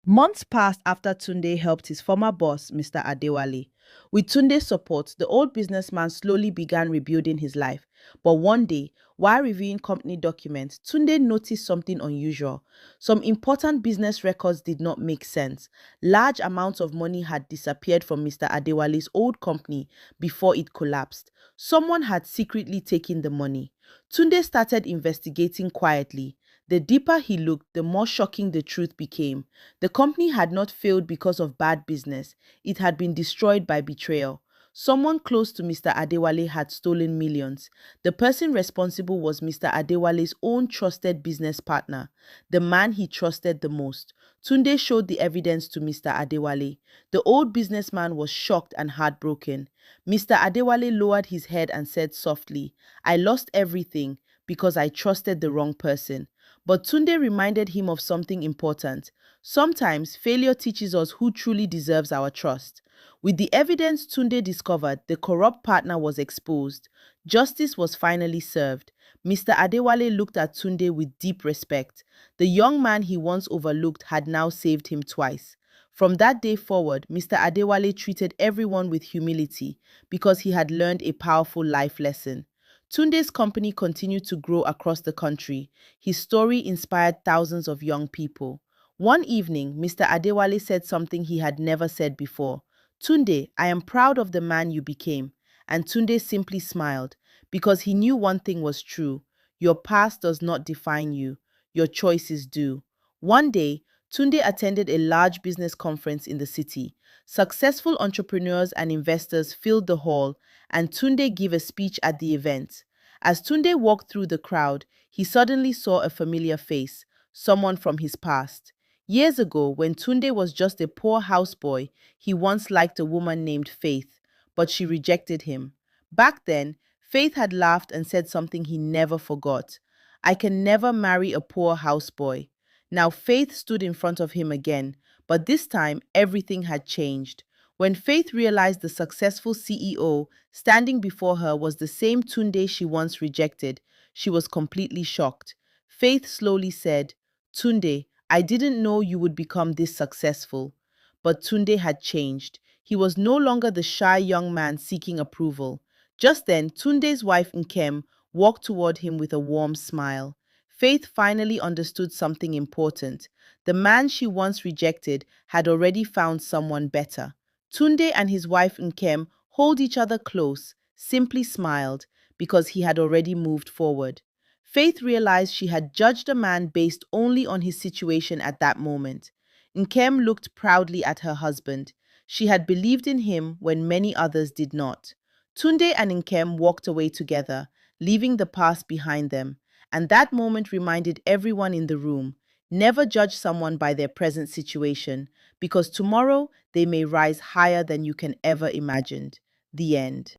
Months passed after Tunde helped his former boss, Mr. Adewale. With Tunde's support, the old businessman slowly began rebuilding his life. But one day, while reviewing company documents, Tunde noticed something unusual. Some important business records did not make sense. Large amounts of money had disappeared from Mr. Adewale's old company before it collapsed. Someone had secretly taken the money. Tunde started investigating quietly. The deeper he looked, the more shocking the truth became. The company had not failed because of bad business. It had been destroyed by betrayal. Someone close to Mr. Adewale had stolen millions. The person responsible was Mr. Adewale's own trusted business partner, the man he trusted the most. Tunde showed the evidence to Mr. Adewale. The old businessman was shocked and heartbroken. Mr. Adewale lowered his head and said softly, "I lost everything because I trusted the wrong person." But Tunde reminded him of something important. Sometimes failure teaches us who truly deserves our trust. With the evidence Tunde discovered, the corrupt partner was exposed. Justice was finally served. Mr. Adewale looked at Tunde with deep respect. The young man he once overlooked had now saved him twice. From that day forward, Mr. Adewale treated everyone with humility because he had learned a powerful life lesson. Tunde's company continued to grow across the country. His story inspired thousands of young people. One evening, Mr. Adewale said something he had never said before. "Tunde, I am proud of the man you became." And Tunde simply smiled because he knew one thing was true. Your past does not define you. Your choices do. One day, Tunde attended a large business conference in the city. Successful entrepreneurs and investors filled the hall, and Tunde gave a speech at the event. As Tunde walked through the crowd, he suddenly saw a familiar face, someone from his past. Years ago, when Tunde was just a poor houseboy, he once liked a woman named Faith, but she rejected him. Back then, Faith had laughed and said something he never forgot. "I can never marry a poor houseboy." Now Faith stood in front of him again, but this time everything had changed. When Faith realized the successful CEO standing before her was the same Tunde she once rejected, she was completely shocked. Faith slowly said, "Tunde, I didn't know you would become this successful." But Tunde had changed. He was no longer the shy young man seeking approval. Just then, Tunde's wife Nkem walked toward him with a warm smile. Faith finally understood something important. The man she once rejected had already found someone better. Tunde and his wife Nkem held each other close, simply smiled, because he had already moved forward. Faith realized she had judged a man based only on his situation at that moment. Nkem looked proudly at her husband. She had believed in him when many others did not. Tunde and Nkem walked away together, leaving the past behind them. And that moment reminded everyone in the room, never judge someone by their present situation, because tomorrow they may rise higher than you can ever imagine. The end.